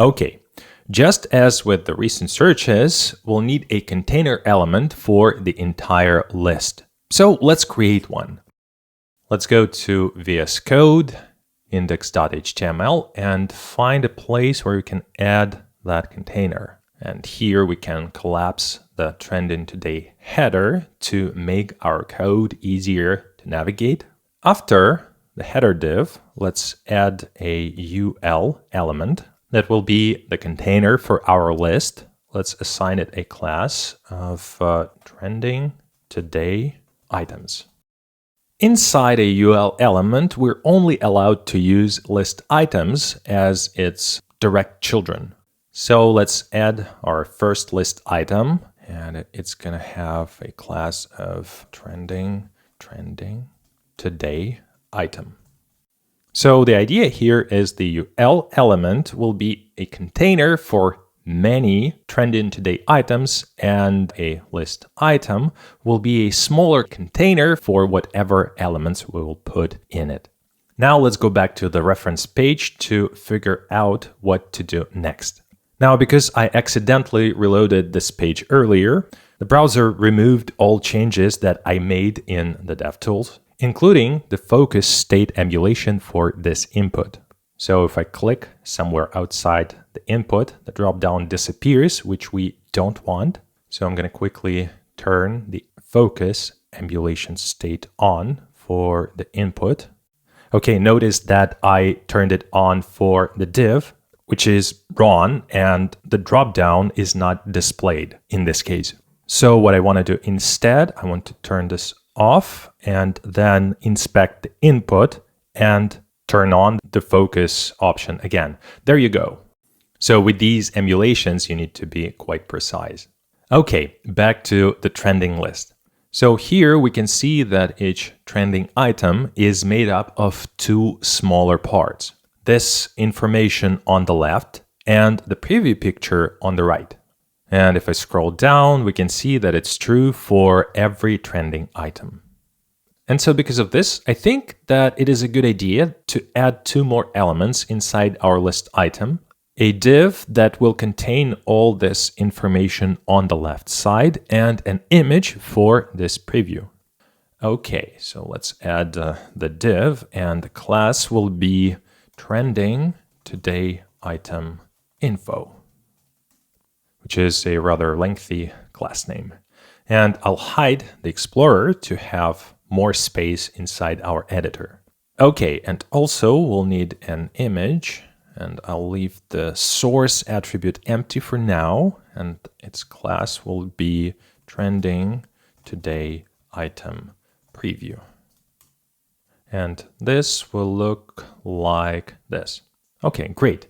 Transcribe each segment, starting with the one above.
Okay, just as with the recent searches, we'll need a container element for the entire list. So let's create one. Let's go to VS Code, index.html, and find a place where we can add that container. And here we can collapse the trending today header to make our code easier to navigate. After the header div, let's add a UL element that will be the container for our list. Let's assign it a class of trending today items. Inside a UL element, we're only allowed to use list items as its direct children. So let's add our first list item, and it's going to have a class of trending today item. So the idea here is the UL element will be a container for many trending today items, and a list item will be a smaller container for whatever elements we will put in it. Now let's go back to the reference page to figure out what to do next. Now, because I accidentally reloaded this page earlier, the browser removed all changes that I made in the DevTools, including the focus state emulation for this input. So if I click somewhere outside the input, the dropdown disappears, which we don't want. So I'm going to quickly turn the focus emulation state on for the input. Okay, notice that I turned it on for the div, which is run, and the dropdown is not displayed in this case. So what I want to do instead, I want to turn this off and then inspect the input and turn on the focus option again. There you go. So with these emulations, you need to be quite precise. Okay, back to the trending list. So here we can see that each trending item is made up of two smaller parts. This information on the left and the preview picture on the right. And if I scroll down, we can see that it's true for every trending item. And so because of this, I think that it is a good idea to add two more elements inside our list item. A div that will contain all this information on the left side and an image for this preview. Okay, so let's add the div, and the class will be trending today item info, which is a rather lengthy class name. And I'll hide the Explorer to have more space inside our editor. Okay, and also we'll need an image, and I'll leave the source attribute empty for now, and its class will be trending today item preview. And this will look like this. Okay, great.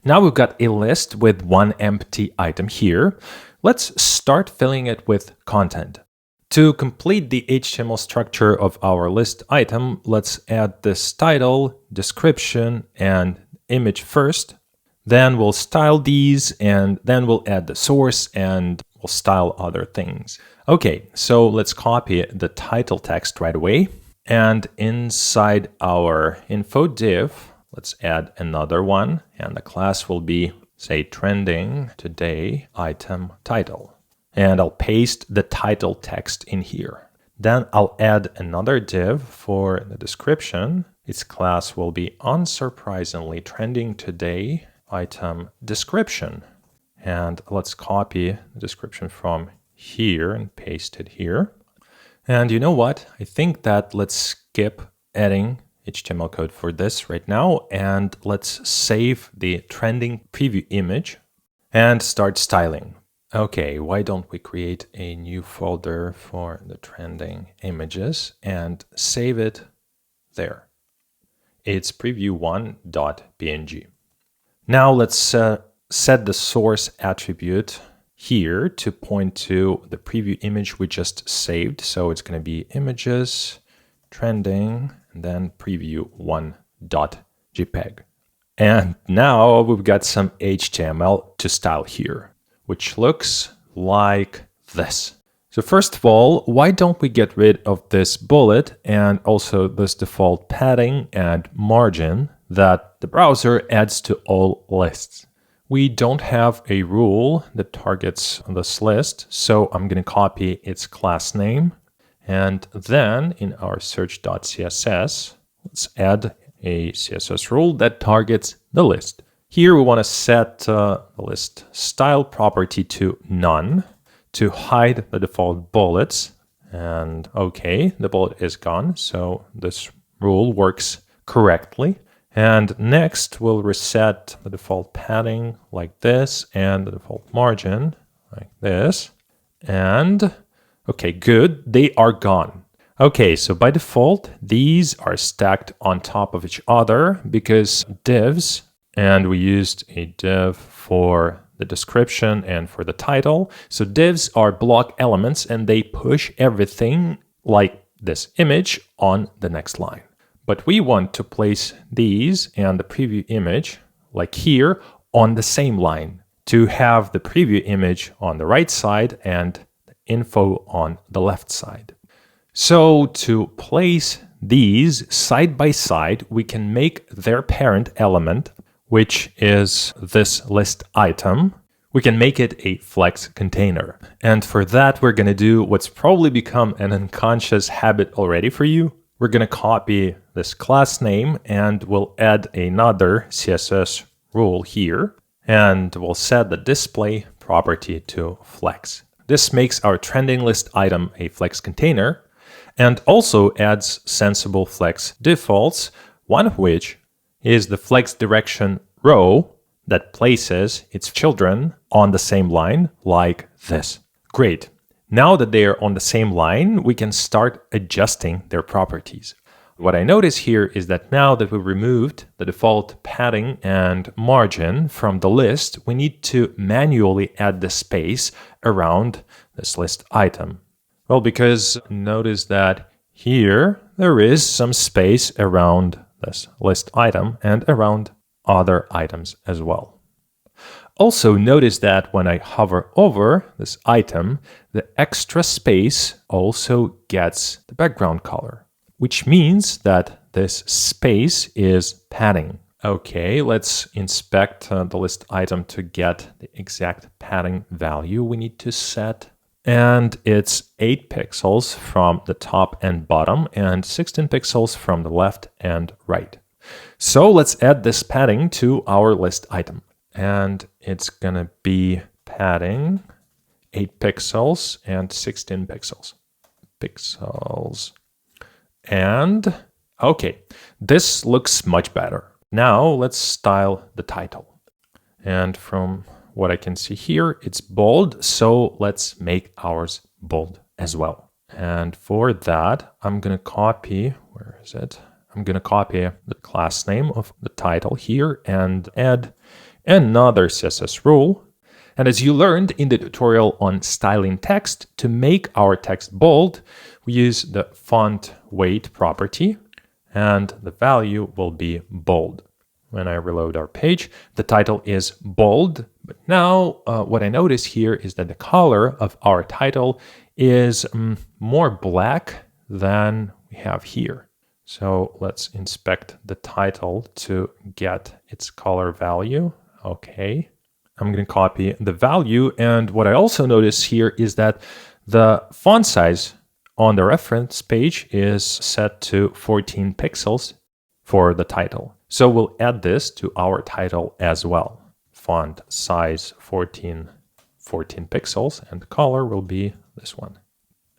Now we've got a list with one empty item here. Let's start filling it with content. To complete the HTML structure of our list item, let's add this title, description, and image first. Then we'll style these, and then we'll add the source, and we'll style other things. Okay, so let's copy the title text right away. And inside our info div, let's add another one, and the class will be, say, trending today item title. And I'll paste the title text in here. Then I'll add another div for the description. Its class will be, unsurprisingly, trending today item description. And let's copy the description from here and paste it here. And you know what? I think that let's skip adding HTML code for this right now, and let's save the trending preview image and start styling. Okay, why don't we create a new folder for the trending images and save it there. It's preview1.png. Now let's set the source attribute here to point to the preview image we just saved. So it's going to be images, trending, and then preview1.jpg. And now we've got some HTML to style here, which looks like this. So first of all, why don't we get rid of this bullet and also this default padding and margin that the browser adds to all lists? we don't have a rule that targets this list, so I'm going to copy its class name. And then in our search.css, let's add a CSS rule that targets the list. Here we want to set the list style property to none to hide the default bullets. And okay, the bullet is gone, so this rule works correctly. And next, we'll reset the default padding like this and the default margin like this. And okay, good, they are gone. Okay, so by default, these are stacked on top of each other because divs, and we used a div for the description and for the title. So divs are block elements and they push everything like this image on the next line. But we want to place these and the preview image, like here, on the same line to have the preview image on the right side and the info on the left side. So to place these side by side, we can make their parent element, which is this list item. We can make it a flex container. And for that, we're going to do what's probably become an unconscious habit already for you. We're going to copy this class name and we'll add another CSS rule here. And we'll set the display property to flex. This makes our trending list item a flex container and also adds sensible flex defaults, one of which is the flex direction row that places its children on the same line like this. Great. Now that they are on the same line, we can start adjusting their properties. What I notice here is that now that we removed the default padding and margin from the list, we need to manually add the space around this list item. Well, because notice that here there is some space around this list item and around other items as well. Also notice that when I hover over this item, the extra space also gets the background color, which means that this space is padding. Okay, let's inspect the list item to get the exact padding value we need to set. And it's 8 pixels from the top and bottom and 16 pixels from the left and right. So let's add this padding to our list item. And it's gonna be padding 8 pixels and 16 pixels. And okay, this looks much better. Now let's style the title. And from what I can see here, it's bold. So let's make ours bold as well. And for that, I'm gonna copy, where is it? I'm gonna copy the class name of the title here and add another CSS rule. And as you learned in the tutorial on styling text, to make our text bold, we use the font weight property and the value will be bold. When I reload our page, the title is bold. But now what I notice here is that the color of our title is more black than we have here. So let's inspect the title to get its color value. Okay, I'm going to copy the value. And what I also notice here is that the font size on the reference page is set to 14 pixels for the title. So we'll add this to our title as well. Font size 14 pixels and the color will be this one.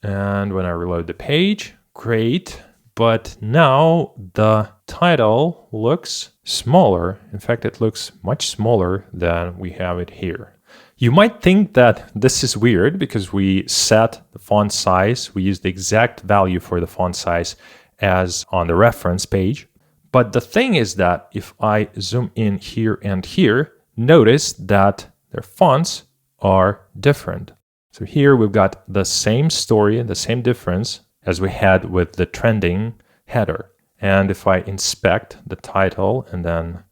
And when I reload the page, great. But now the title looks smaller. In fact, it looks much smaller than we have it here. You might think that this is weird because we set the font size. We use the exact value for the font size as on the reference page. But the thing is that if I zoom in here and here, notice that their fonts are different. So here we've got the same story and the same difference as we had with the trending header. And if I inspect the title and then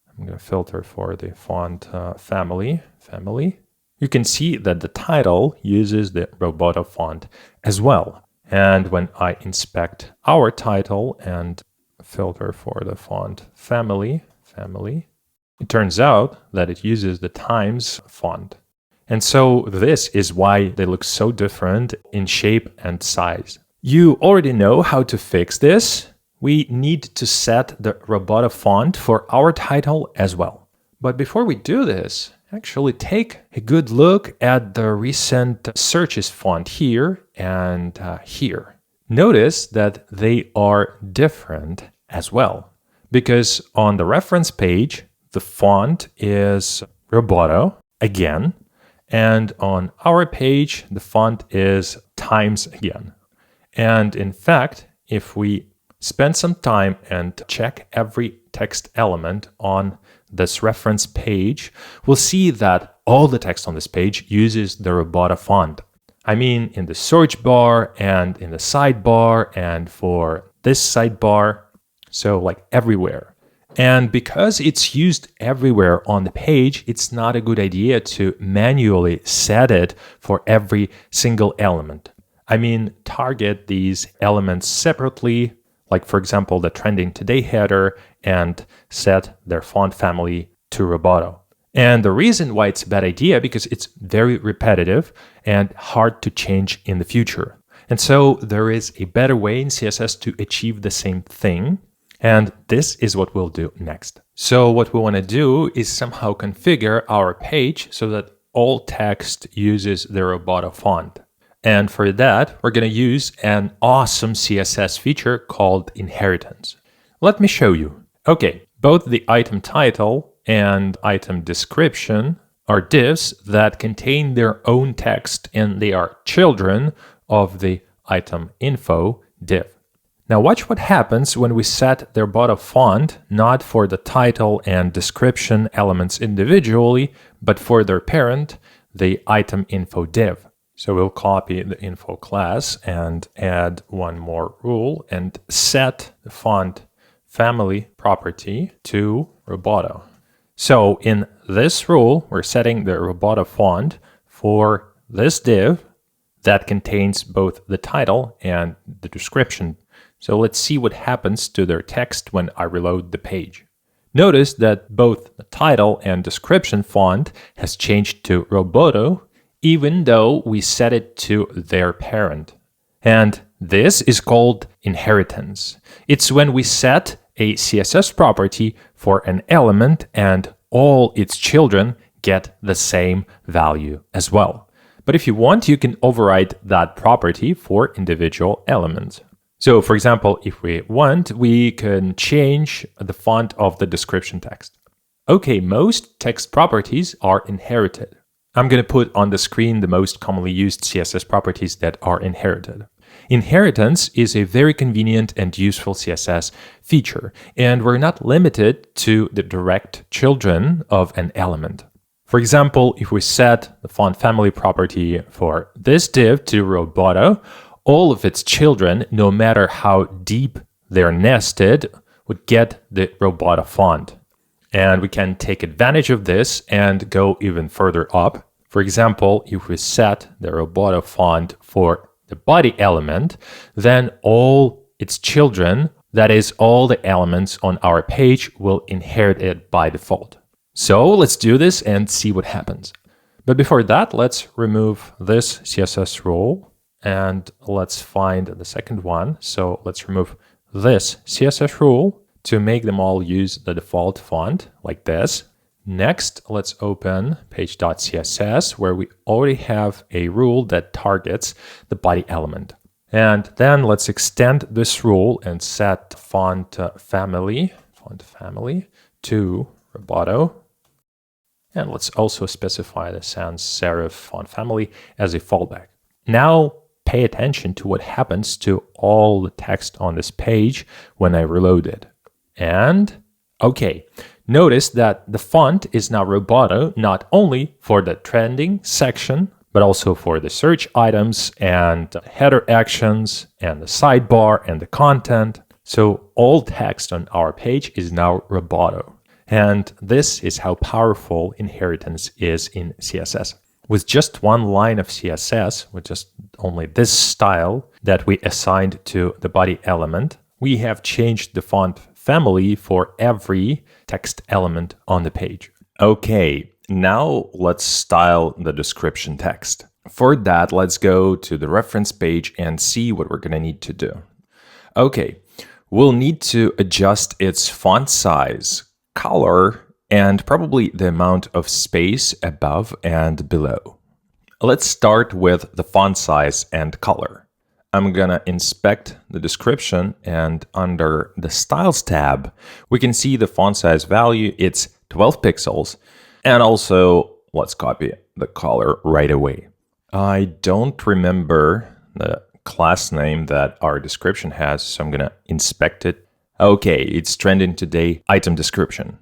I'm going to filter for the font family, you can see that the title uses the Roboto font as well. And when I inspect our title and filter for the font family, It turns out that it uses the Times font. And so this is why they look so different in shape and size. You already know how to fix this. We need to set the Roboto font for our title as well. But before we do this, actually take a good look at the recent searches font here and here. Notice that they are different as well, because on the reference page, the font is Roboto again, and on our page, the font is Times again. And in fact, if we spend some time and check every text element on this reference page, we'll see that all the text on this page uses the Roboto font. I mean, in the search bar and in the sidebar and for this sidebar, so like everywhere. And because it's used everywhere on the page, it's not a good idea to manually set it for every single element. I mean, target these elements separately, like for example, the trending today header, and set their font family to Roboto. And the reason why it's a bad idea, because it's very repetitive and hard to change in the future. And so there is a better way in CSS to achieve the same thing. And this is what we'll do next. So what we want to do is somehow configure our page so that all text uses the Roboto font. And for that, we're going to use an awesome CSS feature called inheritance. Let me show you. Okay, both the item title and item description are divs that contain their own text, and they are children of the item info div. Now watch what happens when we set the Roboto font not for the title and description elements individually, but for their parent, the item info div. So we'll copy the info class and add one more rule and set the font family property to Roboto. So in this rule, we're setting the Roboto font for this div that contains both the title and the description. So let's see what happens to their text when I reload the page. Notice that both the title and description font has changed to Roboto, even though we set it to their parent. And this is called inheritance. It's when we set a CSS property for an element and all its children get the same value as well. But if you want, you can override that property for individual elements. So for example, if we want, we can change the font of the description text. Okay, most text properties are inherited. I'm going to put on the screen the most commonly used CSS properties that are inherited. Inheritance is a very convenient and useful CSS feature, and we're not limited to the direct children of an element. For example, if we set the font family property for this div to Roboto, all of its children, no matter how deep they're nested, would get the Roboto font. And we can take advantage of this and go even further up. For example, if we set the Roboto font for the body element, then all its children, that is all the elements on our page, will inherit it by default. So let's do this and see what happens. But before that, let's remove this CSS rule and let's find the second one. So let's remove this CSS rule to make them all use the default font like this. Next, let's open page.css where we already have a rule that targets the body element. And then let's extend this rule and set font family to Roboto. And let's also specify the sans serif font family as a fallback. Now pay attention to what happens to all the text on this page when I reload it. And okay, notice that the font is now Roboto not only for the trending section, but also for the search items and header actions and the sidebar and the content. So all text on our page is now Roboto. And this is how powerful inheritance is in CSS. With just one line of CSS, with just only this style that we assigned to the body element, we have changed the font family for every text element on the page. Okay, now let's style the description text. For that, let's go to the reference page and see what we're going to need to do. Okay, we'll need to adjust its font size, color, and probably the amount of space above and below. Let's start with the font size and color. I'm gonna inspect the description, and under the Styles tab, we can see the font size value, it's 12 pixels. And also, let's copy the color right away. I don't remember the class name that our description has, so I'm gonna inspect it. Okay, it's trending today item description.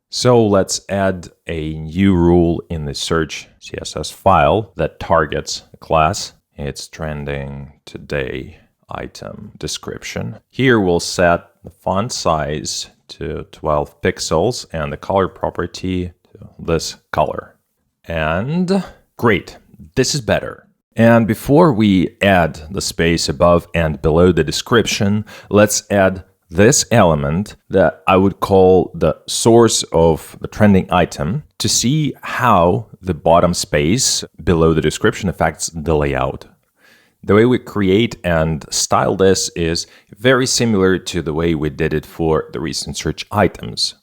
So let's add a new rule in the search CSS file that targets a class. It's trending today item description. Here we'll set the font size to 12 pixels and the color property to this color. And great, this is better. And before we add the space above and below the description, let's add this element that I would call the source of the trending item to see how the bottom space below the description affects the layout. The way we create and style this is very similar to the way we did it for the recent search items.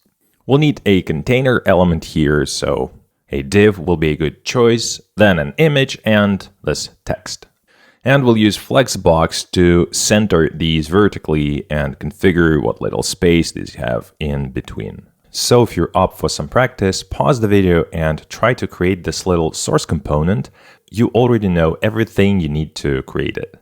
We'll need a container element here, so a div will be a good choice, then an image and this text. And we'll use Flexbox to center these vertically and configure what little space these have in between. So if you're up for some practice, pause the video and try to create this little source component. You already know everything you need to create it.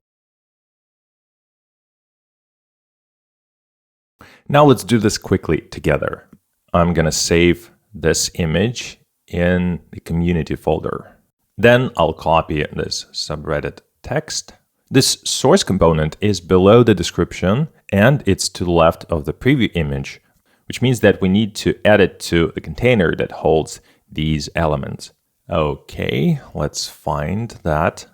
Now let's do this quickly together. I'm gonna save this image in the community folder. Then I'll copy this subreddit text. This source component is below the description and it's to the left of the preview image, which means that we need to add it to the container that holds these elements. Okay, let's find that.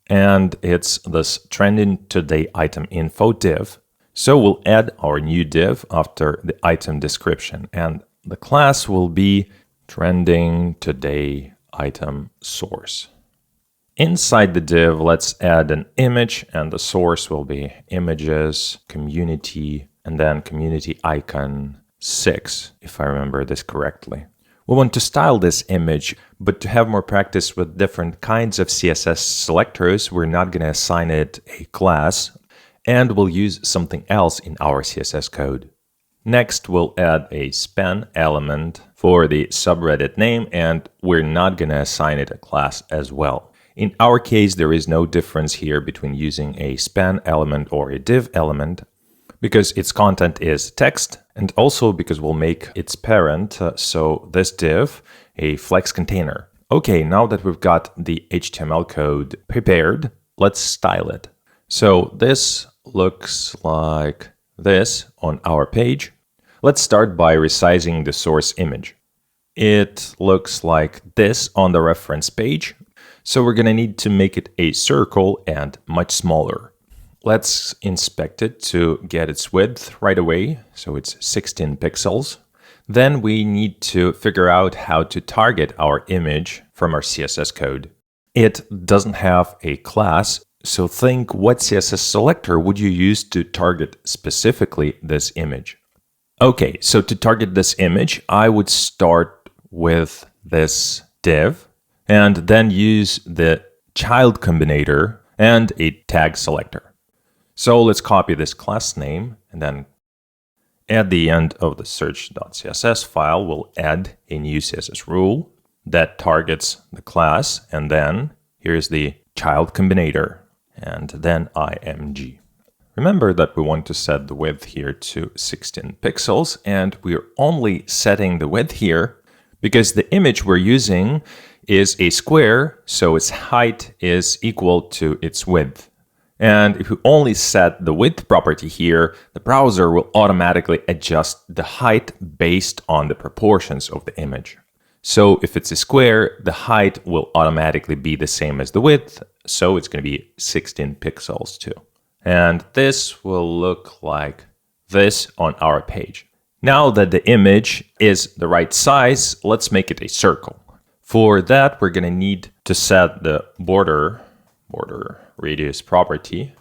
And it's this trending today item info div. So we'll add our new div after the item description, and the class will be trending today item source. Inside the div, let's add an image, and the source will be images, community, and then community icon 6, if I remember this correctly. We want to style this image, but to have more practice with different kinds of CSS selectors, we're not going to assign it a class, and we'll use something else in our CSS code. Next, we'll add a span element for the subreddit name, and we're not going to assign it a class as well. In our case, there is no difference here between using a span element or a div element, because its content is text, and also because we'll make its parent, so this div, a flex container. Okay, now that we've got the HTML code prepared, let's style it. So this looks like this on our page. Let's start by resizing the source image. It looks like this on the reference page. So we're going to need to make it a circle and much smaller. Let's inspect it to get its width right away. So it's 16 pixels. Then we need to figure out how to target our image from our CSS code. It doesn't have a class, so think what CSS selector would you use to target specifically this image? Okay, so to target this image, I would start with this div, and then use the child combinator and a tag selector. So let's copy this class name, and then at the end of the search.css file, we'll add a new CSS rule that targets the class, and then here's the child combinator, and then img. Remember that we want to set the width here to 16 pixels, and we're only setting the width here because the image we're using is a square, so its height is equal to its width. And if we only set the width property here, the browser will automatically adjust the height based on the proportions of the image. So if it's a square, the height will automatically be the same as the width, so it's going to be 16 pixels too. And this will look like this on our page. Now that the image is the right size, let's make it a circle. For that, we're going to need to set the border radius property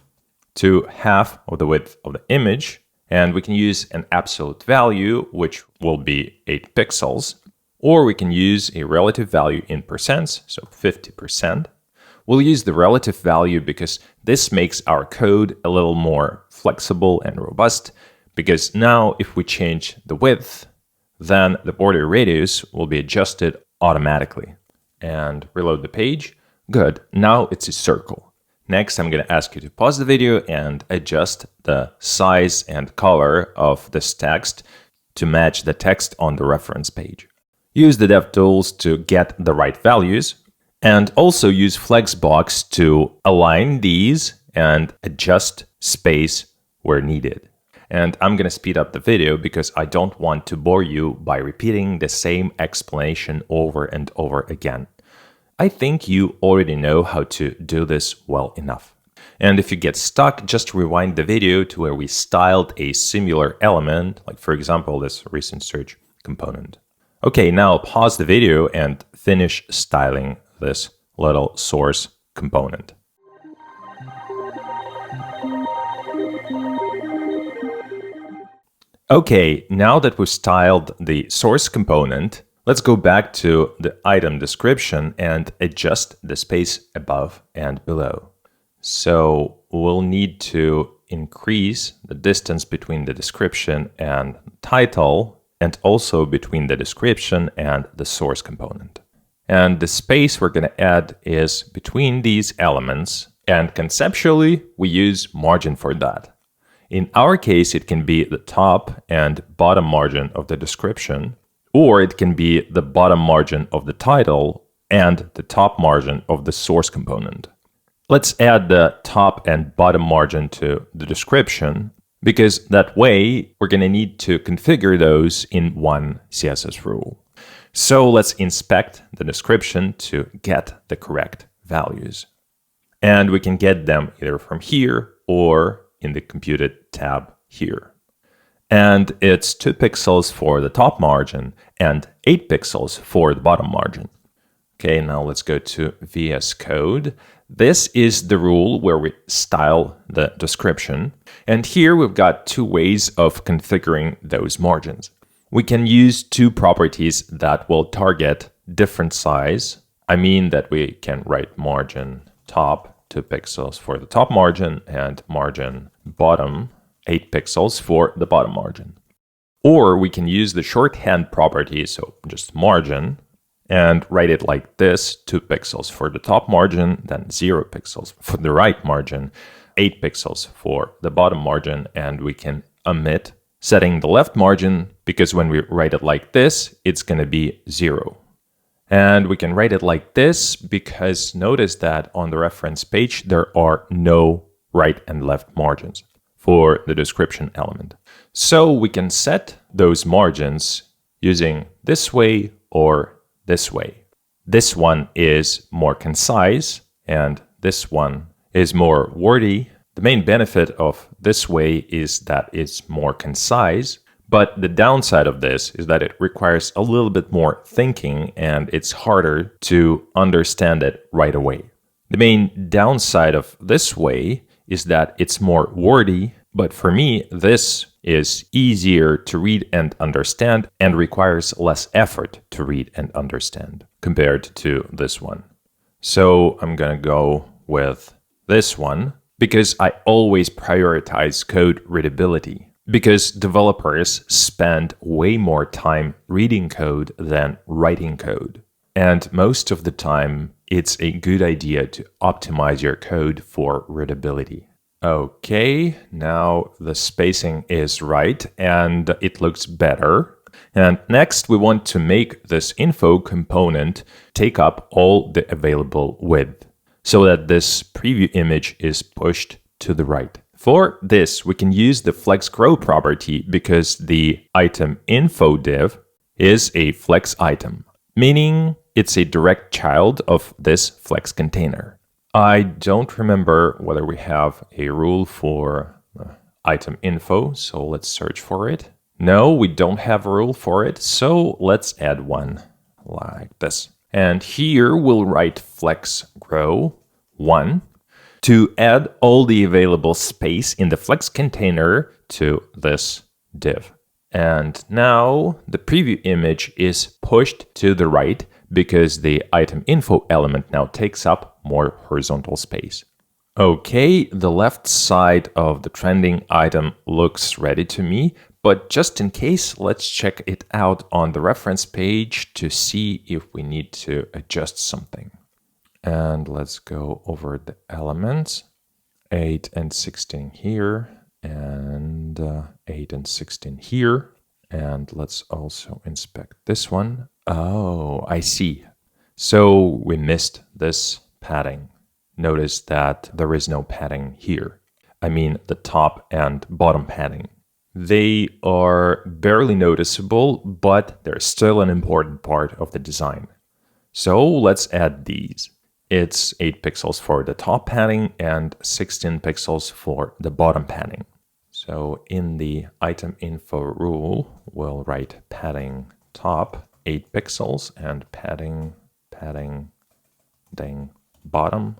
to half of the width of the image. And we can use an absolute value, which will be 8 pixels. Or we can use a relative value in percents, so 50%. We'll use the relative value because this makes our code a little more flexible and robust. Because now if we change the width, then the border radius will be adjusted automatically. And reload the page. Good, now it's a circle. Next, I'm going to ask you to pause the video and adjust the size and color of this text to match the text on the reference page. Use the DevTools to get the right values, and also use Flexbox to align these and adjust space where needed. And I'm going to speed up the video because I don't want to bore you by repeating the same explanation over and over again. I think you already know how to do this well enough. And if you get stuck, just rewind the video to where we styled a similar element, like for example, this recent search component. Okay, now pause the video and finish styling this little source component. Okay, now that we've styled the source component, let's go back to the item description and adjust the space above and below. So we'll need to increase the distance between the description and title, and also between the description and the source component. And the space we're going to add is between these elements, and conceptually we use margin for that. In our case, it can be the top and bottom margin of the description, or it can be the bottom margin of the title and the top margin of the source component. Let's add the top and bottom margin to the description, because that way we're going to need to configure those in one CSS rule. So let's inspect the description to get the correct values. And we can get them either from here or in the computed tab here. And it's 2 pixels for the top margin and 8 pixels for the bottom margin. Okay, now let's go to VS Code. This is the rule where we style the description. And here we've got 2 ways of configuring those margins. We can use 2 properties that will target different size. I mean that we can write margin top 2 pixels for the top margin and margin bottom 8 pixels for the bottom margin. Or we can use the shorthand property, so just margin, and write it like this: 2 pixels for the top margin, then 0 pixels for the right margin, 8 pixels for the bottom margin, and we can omit setting the left margin because when we write it like this, it's going to be 0. And we can write it like this because notice that on the reference page, there are no right and left margins for the description element. So we can set those margins using this way or this way. This one is more concise and this one is more wordy. The main benefit of this way is that it's more concise. But the downside of this is that it requires a little bit more thinking and it's harder to understand it right away. The main downside of this way is that it's more wordy, but for me, this is easier to read and understand and requires less effort to read and understand compared to this one. So I'm gonna go with this one because I always prioritize code readability. Because developers spend way more time reading code than writing code. And most of the time, it's a good idea to optimize your code for readability. Okay, now the spacing is right and it looks better. And next, we want to make this info component take up all the available width so that this preview image is pushed to the right. For this, we can use the flex grow property because the item info div is a flex item, meaning it's a direct child of this flex container. I don't remember whether we have a rule for item info, so let's search for it. No, we don't have a rule for it, so let's add one like this. And here we'll write flex grow 1 to add all the available space in the flex container to this div. And now the preview image is pushed to the right because the item info element now takes up more horizontal space. Okay, the left side of the trending item looks ready to me, but just in case, let's check it out on the reference page to see if we need to adjust something. And let's go over the elements, 8 and 16 here, and 8 and 16 here. And let's also inspect this one. Oh, I see. So we missed this padding. Notice that there is no padding here. I mean the top and bottom padding. They are barely noticeable, but they're still an important part of the design. So let's add these. It's 8 pixels for the top padding and 16 pixels for the bottom padding. So in the item info rule, we'll write padding top 8 pixels and padding bottom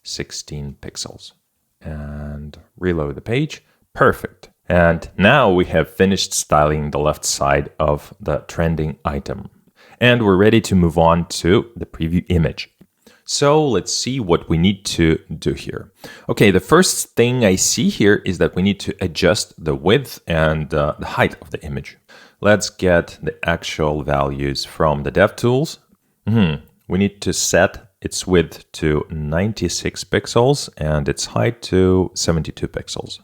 16 pixels. And reload the page. Perfect. And now we have finished styling the left side of the trending item. And we're ready to move on to the preview image. So let's see what we need to do here. Okay, the first thing I see here is that we need to adjust the width and the height of the image. Let's get the actual values from the DevTools. We need to set its width to 96 pixels and its height to 72 pixels.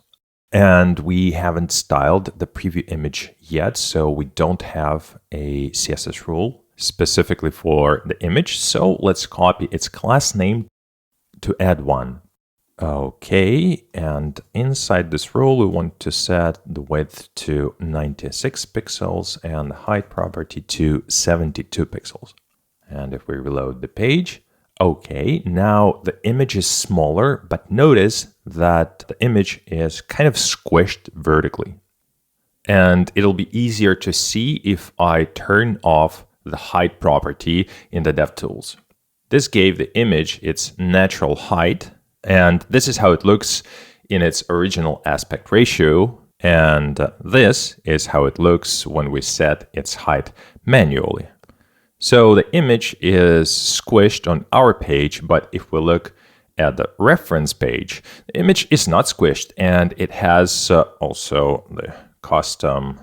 And we haven't styled the preview image yet, so we don't have a CSS rule specifically for the image. So let's copy its class name to add one. Okay, and inside this rule, we want to set the width to 96 pixels and the height property to 72 pixels. And if we reload the page, okay, now the image is smaller, but notice that the image is kind of squished vertically. And it'll be easier to see if I turn off the height property in the DevTools. This gave the image its natural height, and this is how it looks in its original aspect ratio, and this is how it looks when we set its height manually. So the image is squished on our page, but if we look at the reference page, the image is not squished, and it has also the custom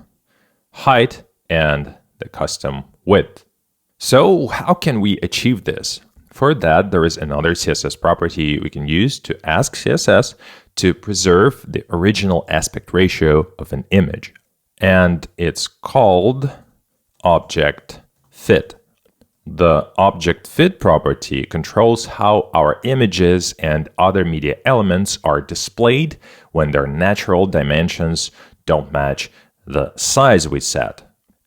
height and the custom width. So how can we achieve this? For that, there is another CSS property we can use to ask CSS to preserve the original aspect ratio of an image. And it's called object fit. The object fit property controls how our images and other media elements are displayed when their natural dimensions don't match the size we set.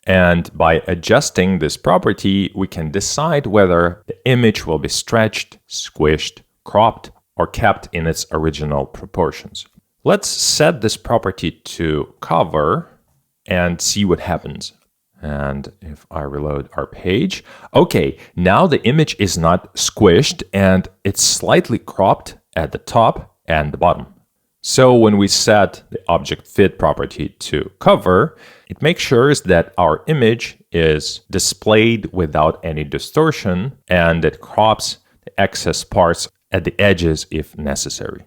And by adjusting this property, we can decide whether the image will be stretched, squished, cropped, or kept in its original proportions. Let's set this property to cover and see what happens. And if I reload our page, okay, now the image is not squished and it's slightly cropped at the top and the bottom. So when we set the object fit property to cover, it makes sure that our image is displayed without any distortion, and it crops the excess parts at the edges if necessary.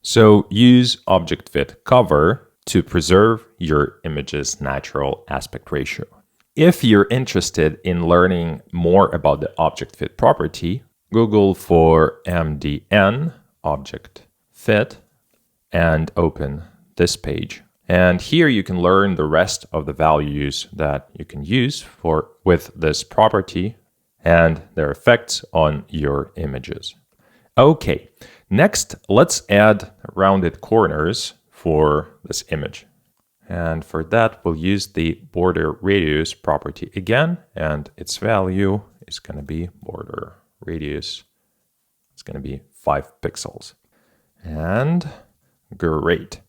So use object fit cover to preserve your image's natural aspect ratio. If you're interested in learning more about the object fit property, Google for MDN object fit and open this page. And here you can learn the rest of the values that you can use with this property and their effects on your images. Okay, next let's add rounded corners for this image. And for that, we'll use the border radius property again, and its value is going to be border radius. It's going to be 5 pixels. And great.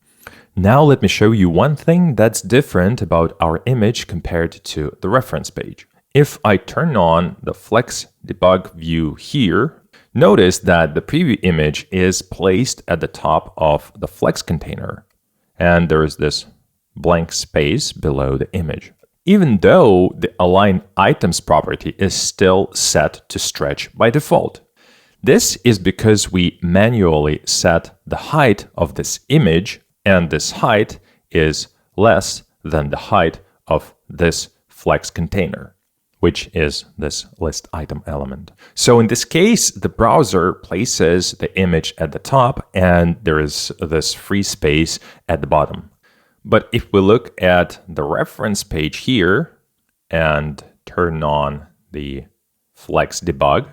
Now let me show you one thing that's different about our image compared to the reference page. If I turn on the Flex Debug view here, notice that the preview image is placed at the top of the Flex container, and there is this blank space below the image, even though the Align Items property is still set to stretch by default. This is because we manually set the height of this image, and this height is less than the height of this Flex container, which is this list item element. So in this case, the browser places the image at the top and there is this free space at the bottom. But if we look at the reference page here and turn on the Flex Debug,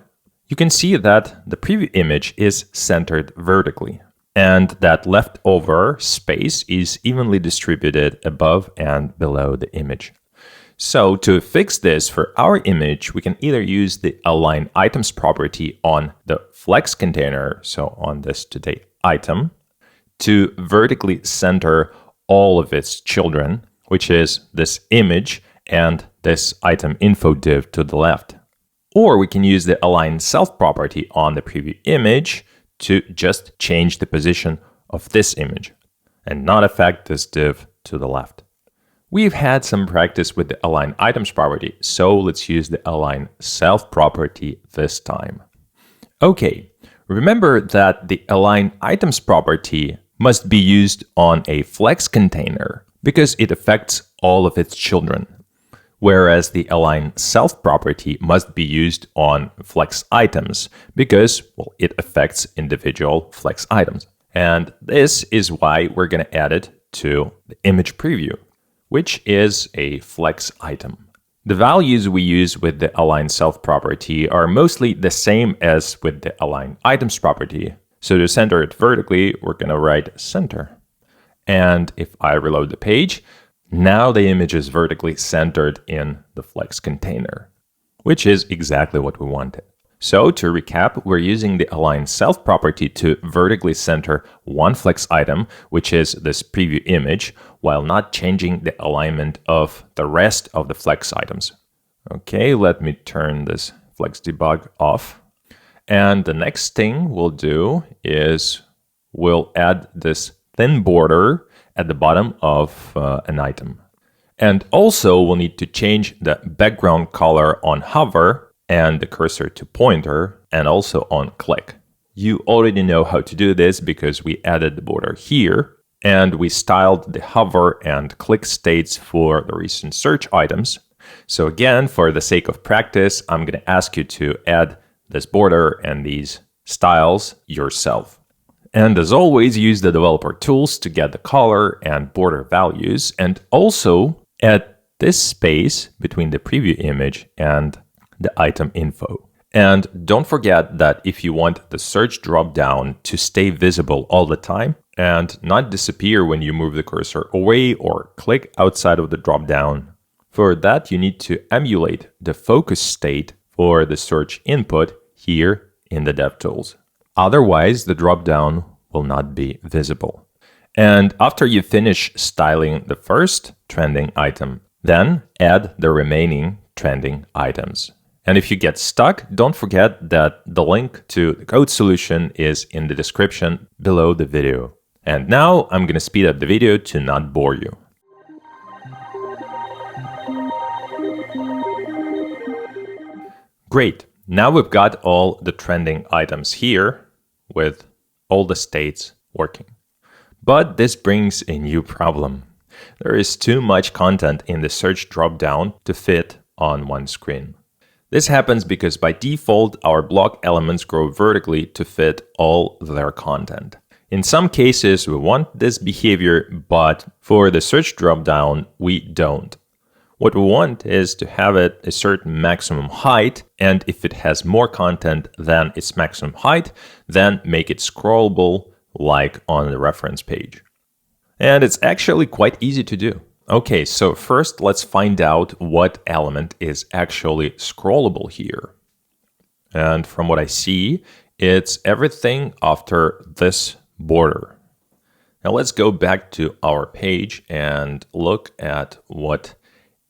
you can see that the preview image is centered vertically, and that leftover space is evenly distributed above and below the image. So to fix this for our image, we can either use the Align Items property on the Flex container, so on this today item, to vertically center all of its children, which is this image and this item info div to the left. Or we can use the Align Self property on the preview image to just change the position of this image and not affect this div to the left. We've had some practice with the Align Items property, so let's use the Align Self property this time. Okay, remember that the Align Items property must be used on a Flex container because it affects all of its children, whereas the Align Self property must be used on Flex items because, well, it affects individual Flex items. And this is why we're going to add it to the image preview, which is a Flex item. The values we use with the Align Self property are mostly the same as with the Align Items property. So to center it vertically, we're going to write center. And if I reload the page, now the image is vertically centered in the Flex container, which is exactly what we wanted. So to recap, we're using the Align Self property to vertically center one Flex item, which is this preview image, while not changing the alignment of the rest of the Flex items. Okay, let me turn this Flex Debug off. And the next thing we'll do is we'll add this thin border at the bottom of an item. And also we'll need to change the background color on hover and the cursor to pointer, and also on click. You already know how to do this because we added the border here, and we styled the hover and click states for the recent search items. So again, for the sake of practice, I'm going to ask you to add this border and these styles yourself. And as always, use the developer tools to get the color and border values, and also add this space between the preview image and the item info. And don't forget that if you want the search dropdown to stay visible all the time and not disappear when you move the cursor away or click outside of the dropdown, for that you need to emulate the focus state for the search input here in the DevTools. Otherwise, the dropdown will not be visible. And after you finish styling the first trending item, then add the remaining trending items. And if you get stuck, don't forget that the link to the code solution is in the description below the video. And now I'm going to speed up the video to not bore you. Great. Now we've got all the trending items here with all the states working. But this brings a new problem. There is too much content in the search dropdown to fit on one screen. This happens because by default, our block elements grow vertically to fit all their content. In some cases, we want this behavior, but for the search dropdown, we don't. What we want is to have it a certain maximum height, and if it has more content than its maximum height, then make it scrollable like on the reference page. And it's actually quite easy to do. Okay, so first let's find out what element is actually scrollable here. And from what I see, it's everything after this border. Now let's go back to our page and look at what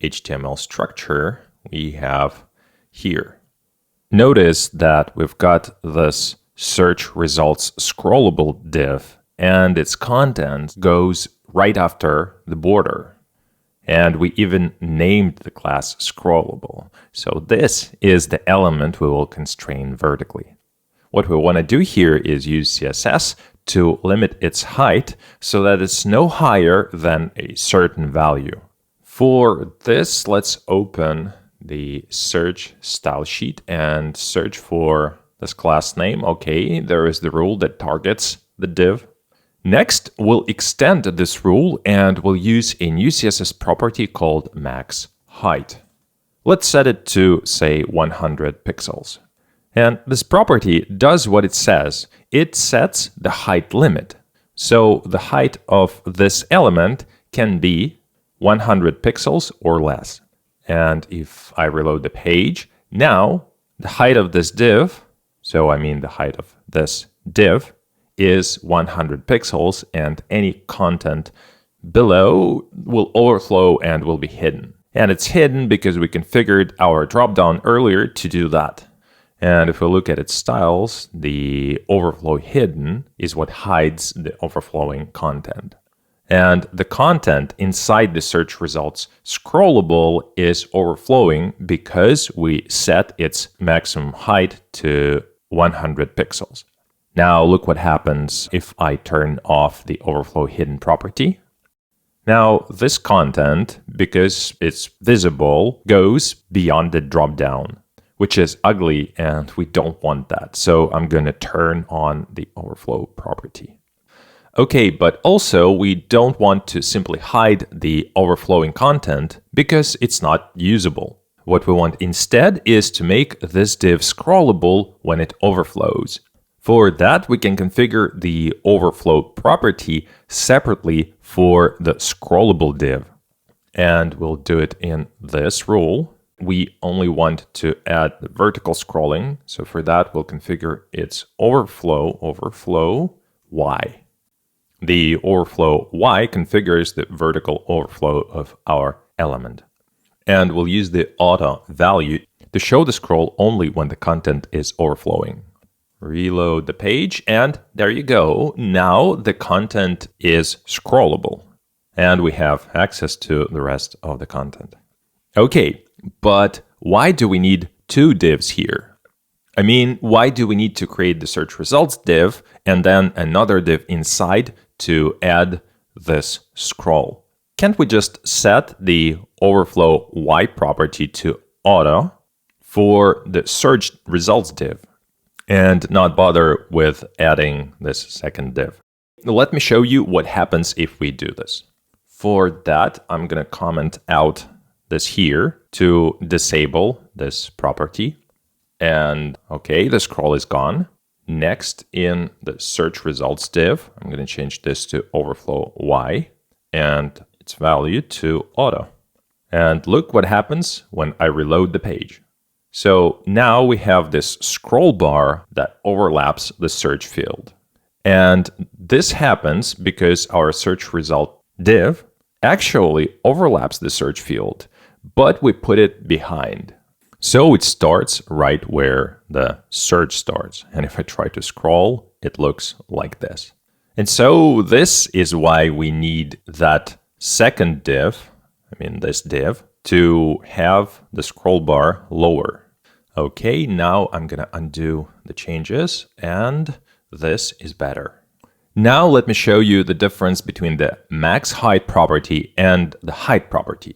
HTML structure we have here. Notice that we've got this search results scrollable div, and its content goes right after the border. And we even named the class scrollable. So this is the element we will constrain vertically. What we want to do here is use CSS to limit its height so that it's no higher than a certain value. For this, let's open the search style sheet and search for this class name. Okay, there is the rule that targets the div. Next, we'll extend this rule and we'll use a new CSS property called max height. Let's set it to, say, 100 pixels. And this property does what it says. It sets the height limit. So the height of this element can be 100 pixels or less. And if I reload the page, now the height of this div, so I mean the height of this div, is 100 pixels, and any content below will overflow and will be hidden. And it's hidden because we configured our dropdown earlier to do that. And if we look at its styles, the overflow hidden is what hides the overflowing content. And the content inside the search results scrollable is overflowing because we set its maximum height to 100 pixels. Now look what happens if I turn off the overflow hidden property. Now this content, because it's visible, goes beyond the dropdown, which is ugly and we don't want that. So I'm going to turn on the overflow property. Okay, but also we don't want to simply hide the overflowing content because it's not usable. What we want instead is to make this div scrollable when it overflows. For that, we can configure the overflow property separately for the scrollable div. And we'll do it in this rule. We only want to add the vertical scrolling. So for that, we'll configure its overflow Y. The overflow Y configures the vertical overflow of our element. And we'll use the auto value to show the scroll only when the content is overflowing. Reload the page, and there you go. Now the content is scrollable, and we have access to the rest of the content. Okay, but why do we need two divs here? I mean, why do we need to create the search results div and then another div inside to add this scroll? Can't we just set the overflow Y property to auto for the search results div and not bother with adding this second div? Let me show you what happens if we do this. For that, I'm going to comment out this here to disable this property. And okay, the scroll is gone. Next, in the search results div, I'm going to change this to overflow Y and its value to auto. And look what happens when I reload the page. So now we have this scroll bar that overlaps the search field. And this happens because our search result div actually overlaps the search field, but we put it behind. So it starts right where the search starts. And if I try to scroll, it looks like this. And so this is why we need that second div, this div, to have the scroll bar lower. Okay, now I'm going to undo the changes, and this is better. Now let me show you the difference between the max height property and the height property.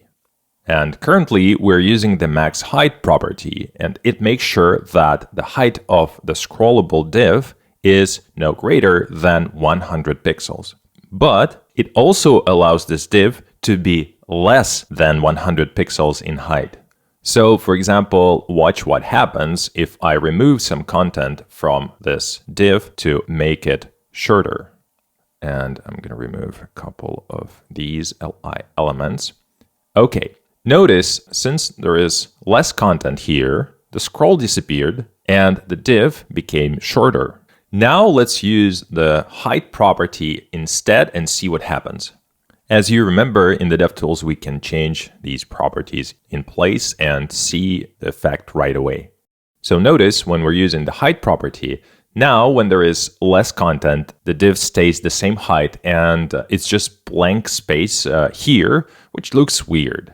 And currently we're using the max height property, and it makes sure that the height of the scrollable div is no greater than 100 pixels. But it also allows this div to be less than 100 pixels in height. So for example, watch what happens if I remove some content from this div to make it shorter. And I'm going to remove a couple of these li elements. Okay, notice since there is less content here, the scroll disappeared and the div became shorter. Now let's use the height property instead and see what happens. As you remember, in the DevTools, we can change these properties in place and see the effect right away. So notice when we're using the height property, now when there is less content, the div stays the same height and it's just blank space here, which looks weird.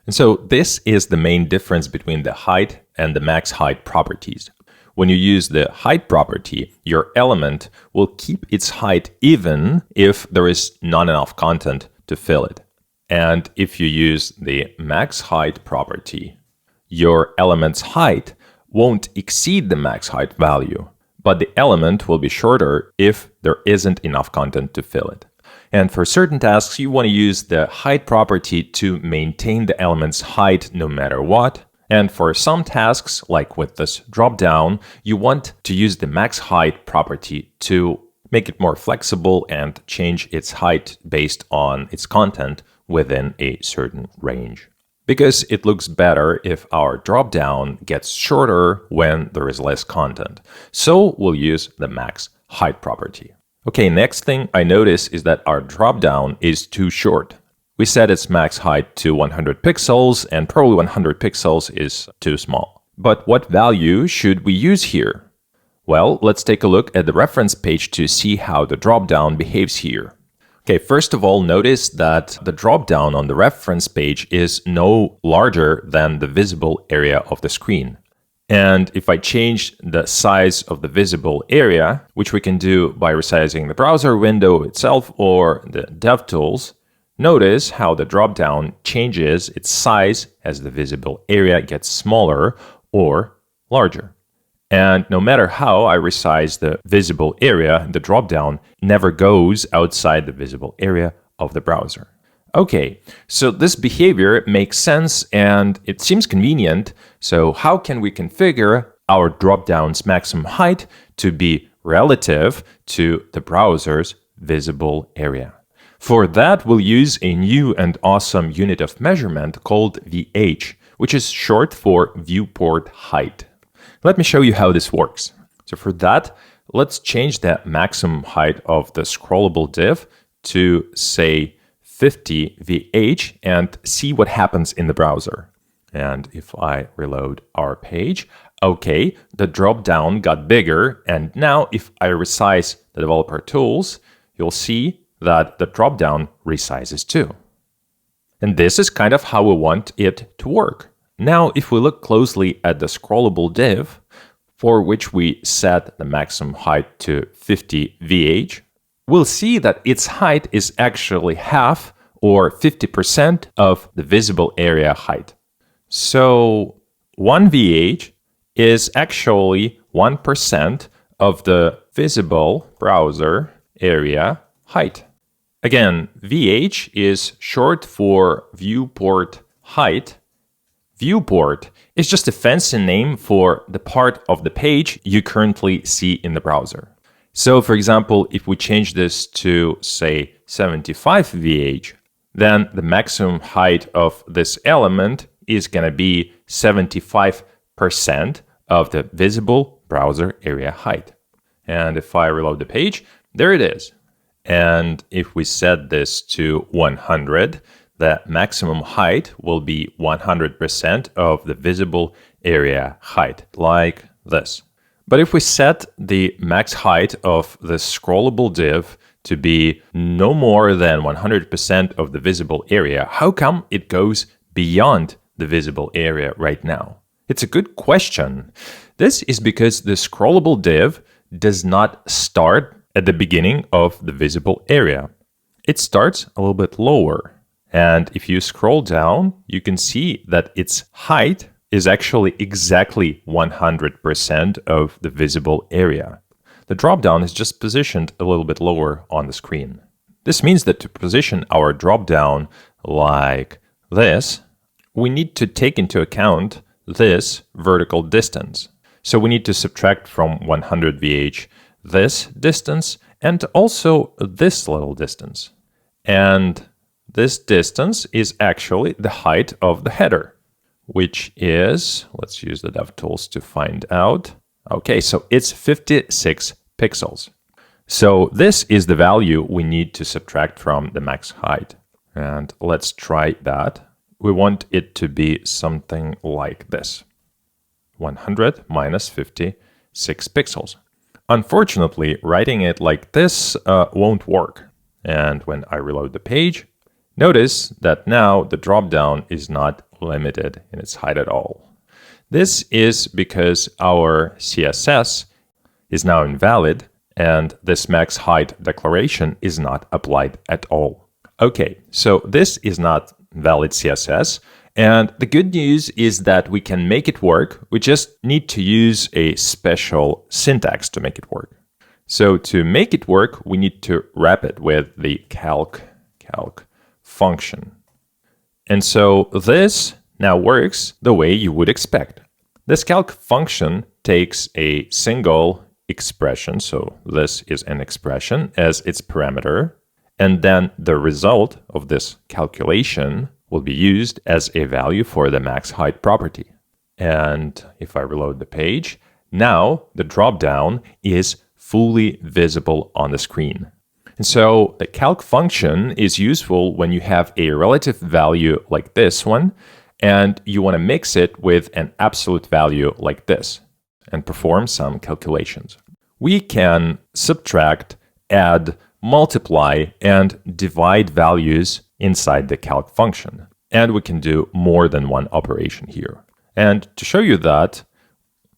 And so this is the main difference between the height and the max height properties. When you use the height property, your element will keep its height even if there is not enough content to fill it. And if you use the max height property, your element's height won't exceed the max height value, but the element will be shorter if there isn't enough content to fill it. And for certain tasks, you want to use the height property to maintain the element's height no matter what. And for some tasks, like with this dropdown, you want to use the max height property to make it more flexible and change its height based on its content within a certain range. Because it looks better if our dropdown gets shorter when there is less content. So we'll use the max height property. Okay, next thing I notice is that our dropdown is too short. We set its max height to 100 pixels, and probably 100 pixels is too small. But what value should we use here? Well, let's take a look at the reference page to see how the dropdown behaves here. Okay, first of all, notice that the dropdown on the reference page is no larger than the visible area of the screen. And if I change the size of the visible area, which we can do by resizing the browser window itself or the DevTools, notice how the dropdown changes its size as the visible area gets smaller or larger. And no matter how I resize the visible area, the dropdown never goes outside the visible area of the browser. Okay, so this behavior makes sense and it seems convenient. So how can we configure our dropdown's maximum height to be relative to the browser's visible area? For that, we'll use a new and awesome unit of measurement called VH, which is short for viewport height. Let me show you how this works. So for that, let's change the maximum height of the scrollable div to, say, 50 VH and see what happens in the browser. And if I reload our page, okay, the dropdown got bigger. And now if I resize the developer tools, you'll see that the dropdown resizes too. And this is kind of how we want it to work. Now, if we look closely at the scrollable div, for which we set the maximum height to 50 VH, we'll see that its height is actually half or 50% of the visible area height. So 1 VH is actually 1% of the visible browser area height. Again, VH is short for viewport height. Viewport is just a fancy name for the part of the page you currently see in the browser. So for example, if we change this to, say, 75 VH, then the maximum height of this element is going to be 75% of the visible browser area height. And if I reload the page, there it is. And if we set this to 100, the maximum height will be 100% of the visible area height, like this. But if we set the max height of the scrollable div to be no more than 100% of the visible area, how come it goes beyond the visible area right now? It's a good question. This is because the scrollable div does not start at the beginning of the visible area. It starts a little bit lower. And if you scroll down, you can see that its height is actually exactly 100% of the visible area. The dropdown is just positioned a little bit lower on the screen. This means that to position our dropdown like this, we need to take into account this vertical distance. So we need to subtract from 100 VH this distance and also this little distance. And this distance is actually the height of the header, which is, let's use the DevTools to find out. Okay, so it's 56 pixels. So this is the value we need to subtract from the max height. And let's try that. We want it to be something like this. 100 minus 56 pixels. Unfortunately, writing it like this won't work. And when I reload the page, notice that now the dropdown is not limited in its height at all. This is because our CSS is now invalid and this max height declaration is not applied at all. Okay, so this is not valid CSS. And the good news is that we can make it work. We just need to use a special syntax to make it work. So to make it work, we need to wrap it with the calc function. And so this now works the way you would expect. This calc function takes a single expression, so this is an expression, as its parameter, and then the result of this calculation will be used as a value for the max height property. And if I reload the page, now the dropdown is fully visible on the screen. And so the calc function is useful when you have a relative value like this one, and you want to mix it with an absolute value like this and perform some calculations. We can subtract, add, multiply, and divide values inside the calc function. And we can do more than one operation here. And to show you that,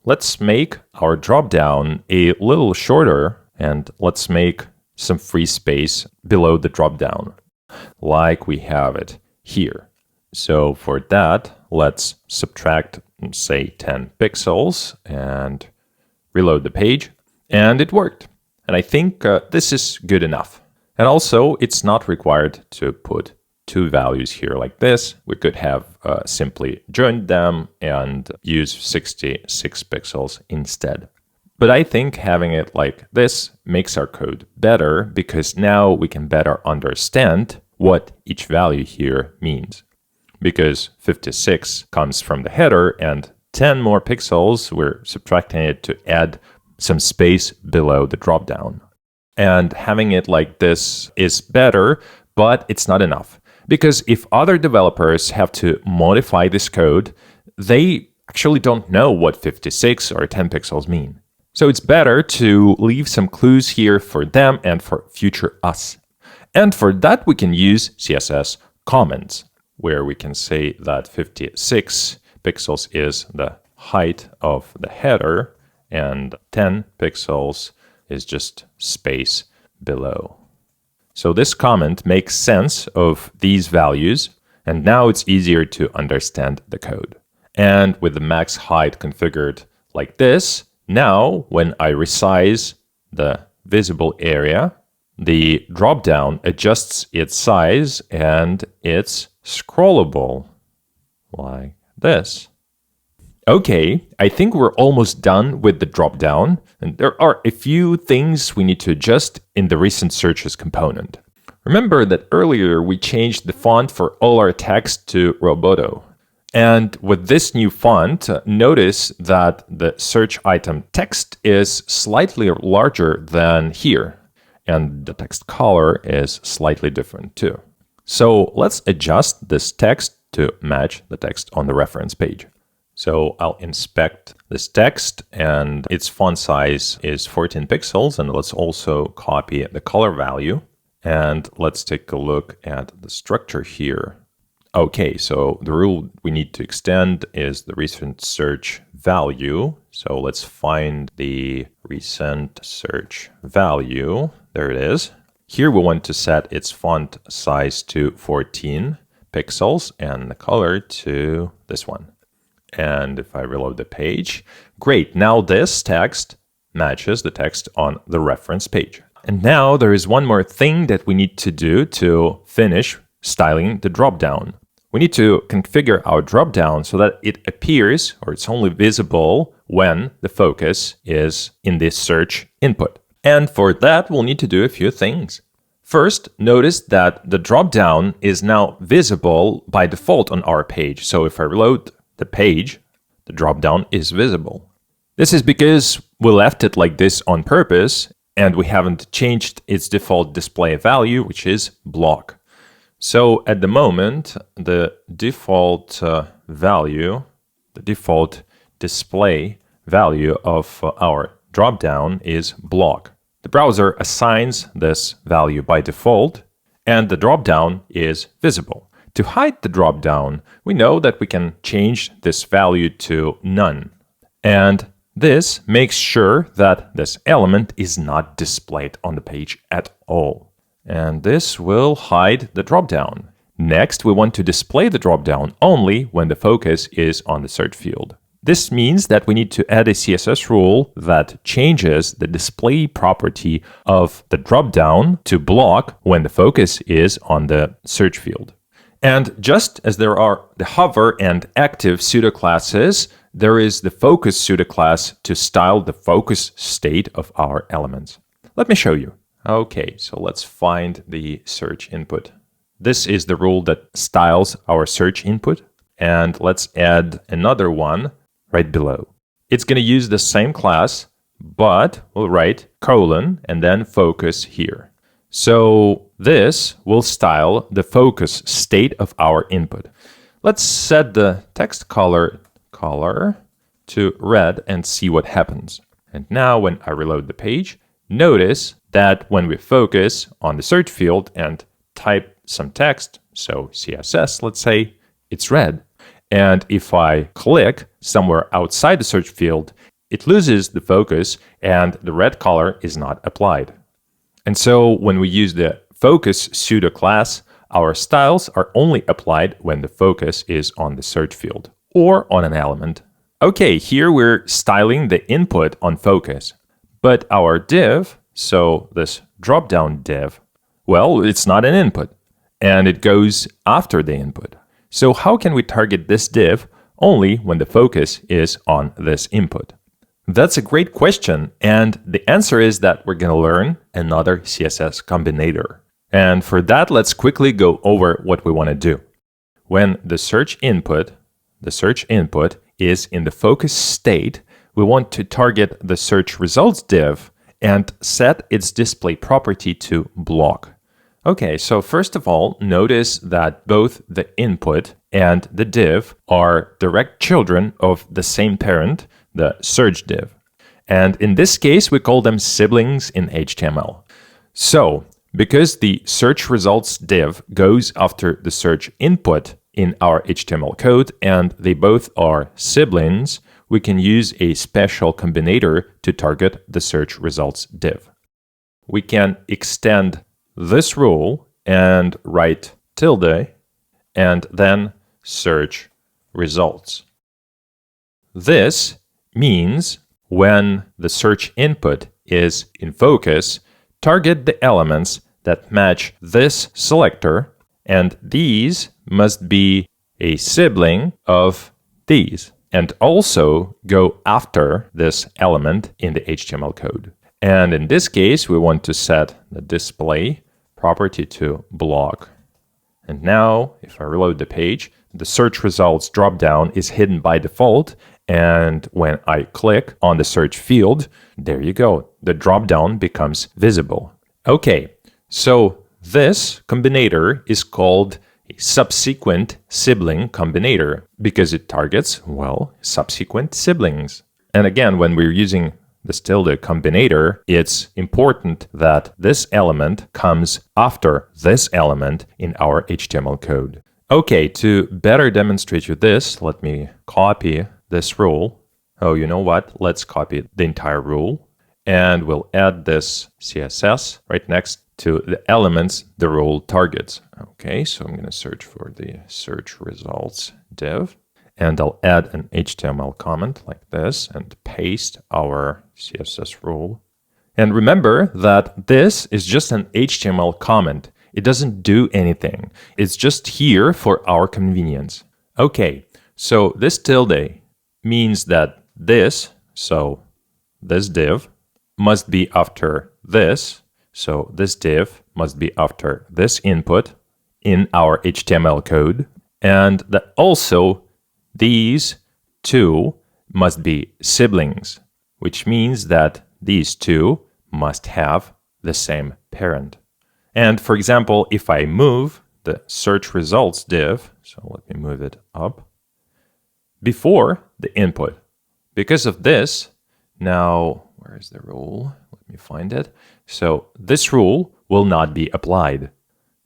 let's make our dropdown a little shorter, and let's make some free space below the dropdown, like we have it here. So for that, let's subtract, say, 10 pixels and reload the page. And it worked. And I think this is good enough. And also, it's not required to put two values here like this. We could have simply joined them and use 66 pixels instead. But I think having it like this makes our code better because now we can better understand what each value here means. Because 56 comes from the header and 10 more pixels, we're subtracting it to add some space below the dropdown. And having it like this is better, but it's not enough. Because if other developers have to modify this code, they actually don't know what 56 or 10 pixels mean. So it's better to leave some clues here for them and for future us. And for that, we can use CSS comments, where we can say that 56 pixels is the height of the header, and 10 pixels is just space below. So this comment makes sense of these values, and now it's easier to understand the code. And with the max height configured like this, now when I resize the visible area, the dropdown adjusts its size and it's scrollable like this. Okay, I think we're almost done with the dropdown, and there are a few things we need to adjust in the recent searches component. Remember that earlier we changed the font for all our text to Roboto. And with this new font, notice that the search item text is slightly larger than here, and the text color is slightly different too. So let's adjust this text to match the text on the reference page. So I'll inspect this text and its font size is 14 pixels. And let's also copy the color value. And let's take a look at the structure here. Okay, so the rule we need to extend is the recent search value. So let's find the recent search value. There it is. Here we want to set its font size to 14 pixels and the color to this one. And if I reload the page, great, now this text matches the text on the reference page. And now there is one more thing that we need to do to finish styling the dropdown. We need to configure our dropdown so that it appears, or it's only visible when the focus is in this search input. And for that, we'll need to do a few things. First, notice that the dropdown is now visible by default on our page. So if I reload the page, the dropdown is visible. This is because we left it like this on purpose, and we haven't changed its default display value, which is block. So at the moment, the default value, the default display value of our dropdown is block. The browser assigns this value by default, and the dropdown is visible. To hide the dropdown, we know that we can change this value to none. And this makes sure that this element is not displayed on the page at all. And this will hide the dropdown. Next, we want to display the dropdown only when the focus is on the search field. This means that we need to add a CSS rule that changes the display property of the dropdown to block when the focus is on the search field. And just as there are the hover and active pseudoclasses, there is the focus pseudoclass to style the focus state of our elements. Let me show you. Okay, so let's find the search input. This is the rule that styles our search input. And let's add another one right below. It's going to use the same class, but we'll write colon and then focus here. So this will style the focus state of our input. Let's set the text color to red and see what happens. And now when I reload the page, notice that when we focus on the search field and type some text, so CSS, let's say, it's red. And if I click somewhere outside the search field, it loses the focus and the red color is not applied. And so when we use the focus pseudo class, our styles are only applied when the focus is on the search field or on an element. Okay, here we're styling the input on focus, but our div, so this dropdown div, well, it's not an input and it goes after the input. So how can we target this div only when the focus is on this input? That's a great question, and the answer is that we're going to learn another CSS combinator. And for that, let's quickly go over what we want to do. When the search input is in the focus state, we want to target the search results div and set its display property to block. Okay, so first of all, notice that both the input and the div are direct children of the same parent, the search div. And in this case, we call them siblings in HTML. So, because the search results div goes after the search input in our HTML code, and they both are siblings, we can use a special combinator to target the search results div. We can extend this rule and write tilde and then search results. This means when the search input is in focus, target the elements that match this selector, and these must be a sibling of these, and also go after this element in the HTML code. And in this case, we want to set the display property to block. And now, if I reload the page, the search results dropdown is hidden by default. And when I click on the search field, there you go. The dropdown becomes visible. Okay, so this combinator is called a subsequent sibling combinator because it targets, well, subsequent siblings. And again, when we're using this tilde combinator, it's important that this element comes after this element in our HTML code. Okay, to better demonstrate you this, let me copy this rule. Oh, you know what? Let's copy the entire rule and we'll add this CSS right next to the elements the rule targets. Okay, so I'm going to search for the search results div. And I'll add an HTML comment like this and paste our CSS rule. And remember that this is just an HTML comment. It doesn't do anything. It's just here for our convenience. Okay, so this tilde means that this, so this div, must be after this. So this div must be after this input in our HTML code. And that also these two must be siblings, which means that these two must have the same parent. And for example, if I move the search results div, so let me move it up, before the input. Because of this, now, where is the rule? Let me find it. So this rule will not be applied.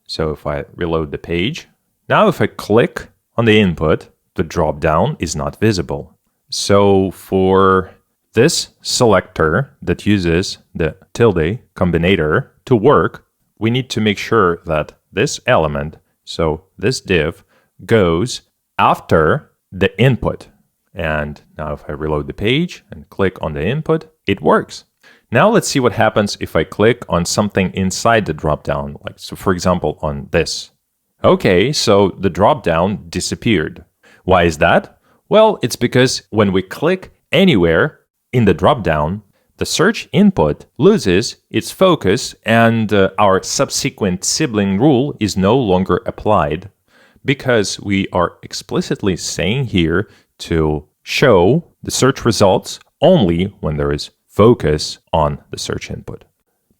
So if I reload the page, now if I click on the input, the drop-down is not visible. So for this selector that uses the tilde combinator to work, we need to make sure that this element, so this div, goes after the input. And now if I reload the page and click on the input, it works. Now let's see what happens if I click on something inside the dropdown, like so for example on this. Okay, so the dropdown disappeared. Why is that? Well, it's because when we click anywhere in the dropdown, the search input loses its focus and our subsequent sibling rule is no longer applied, because we are explicitly saying here to show the search results only when there is focus on the search input.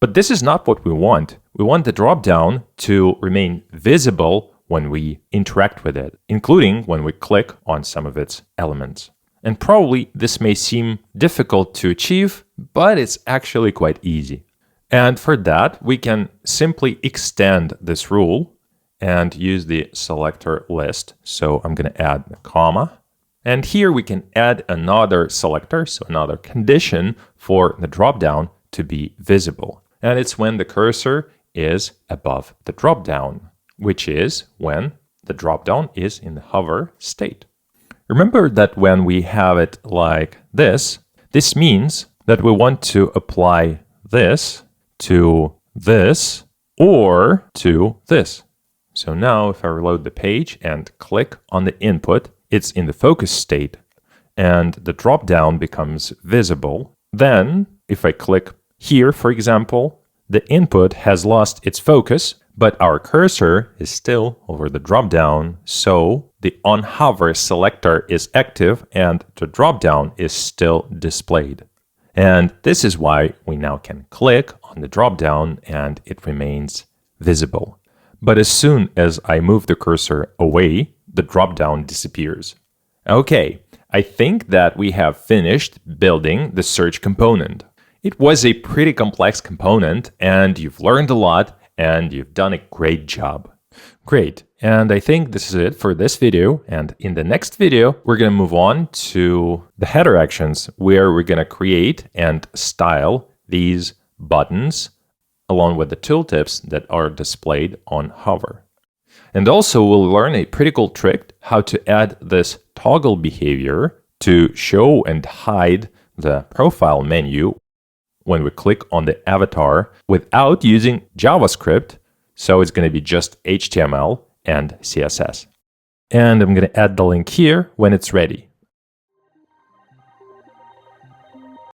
But this is not what we want. We want the dropdown to remain visible when we interact with it, including when we click on some of its elements. And probably this may seem difficult to achieve, but it's actually quite easy. And for that, we can simply extend this rule and use the selector list. So I'm going to add a comma. And here we can add another selector, so another condition for the dropdown to be visible. And it's when the cursor is above the dropdown, which is when the dropdown is in the hover state. Remember that when we have it like this means that we want to apply this to this or to this. So now if I reload the page and click on the input, it's in the focus state and the dropdown becomes visible. Then if I click here, for example, the input has lost its focus, but our cursor is still over the dropdown, so the onHover selector is active and the dropdown is still displayed. And this is why we now can click on the dropdown and it remains visible. But as soon as I move the cursor away, the dropdown disappears. Okay, I think that we have finished building the search component. It was a pretty complex component and you've learned a lot and you've done a great job. Great, and I think this is it for this video, and in the next video we're going to move on to the header actions where we're going to create and style these buttons along with the tooltips that are displayed on hover. And also we'll learn a pretty cool trick how to add this toggle behavior to show and hide the profile menu when we click on the avatar without using JavaScript. So it's going to be just HTML and CSS. And I'm going to add the link here when it's ready.